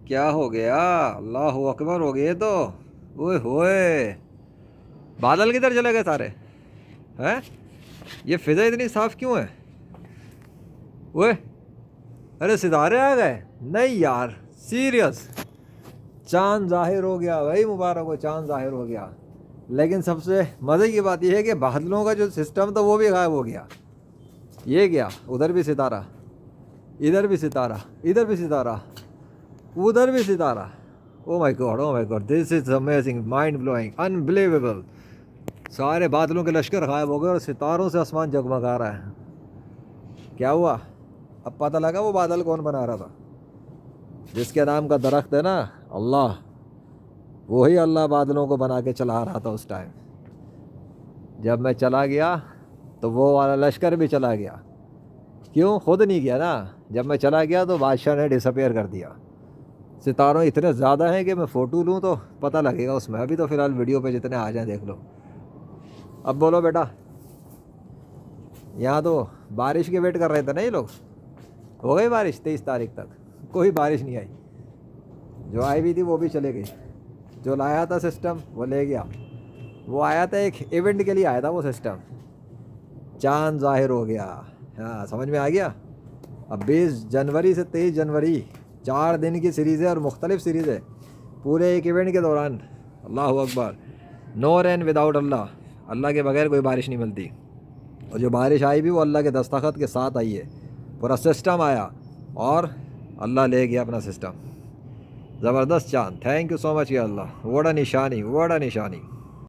کیا ہو گیا؟ اللہ اکبر ہو گئے تو، اوئے ہوئے، بادل کدھر چلے گئے سارے ہیں؟ یہ فضا اتنی صاف کیوں ہے؟ اوئے، ارے ستارے آ گئے؟ نہیں یار، سیریس، چاند ظاہر ہو گیا بھائی، مبارک ہو، چاند ظاہر ہو گیا۔ لیکن سب سے مزے کی بات یہ ہے کہ بادلوں کا جو سسٹم تھا وہ بھی غائب ہو گیا۔ یہ کیا، ادھر بھی ستارہ، ادھر بھی ستارہ، ادھر بھی ستارہ، ادھر بھی ستارہ۔ Oh my god, oh my god, this is amazing, mind blowing, unbelievable. سارے بادلوں کے لشکر غائب ہو گئے اور ستاروں سے آسمان جگمگا رہا ہے۔ کیا ہوا؟ اب پتہ لگا وہ بادل کون بنا رہا تھا؟ جس کے نام کا درخت ہے نا، اللہ، وہی اللہ بادلوں کو بنا کے چلا رہا تھا اس ٹائم۔ جب میں چلا گیا تو وہ والا لشکر بھی چلا گیا۔ کیوں؟ خود نہیں گیا نا، جب میں چلا گیا تو بادشاہ نے ڈس اپیئر کر دیا۔ ستاروں اتنے زیادہ ہیں کہ میں فوٹو لوں تو پتہ لگے گا اس میں، ابھی تو فی الحال ویڈیو پہ جتنے آ جائیں دیکھ لو۔ اب بولو بیٹا، یہاں تو بارش کے ویٹ کر رہے تھے نا یہ لوگ، ہو گئی بارش 23 تاریخ تک؟ کوئی بارش نہیں آئی، جو آئی بھی تھی وہ بھی چلے گئی۔ جو لایا تھا سسٹم وہ لے گیا، وہ آیا تھا ایک ایونٹ کے لیے آیا تھا وہ سسٹم، چاند ظاہر ہو گیا۔ ہاں، سمجھ میں آ گیا؟ اب 20 جنوری سے 23 جنوری 4 دن کی سیریز ہے اور مختلف سیریز ہے پورے ایک ایونٹ کے دوران۔ اللہ اکبر، نو رین وداؤٹ اللہ، اللہ کے بغیر کوئی بارش نہیں ملتی، اور جو بارش آئی بھی وہ اللہ کے دستخط کے ساتھ آئی ہے، پورا سسٹم آیا اور اللہ لے گیا اپنا سسٹم۔ زبردست چاند، تھینک یو سو مچ یا اللہ، وڑا نشانی، وڑا نشانی۔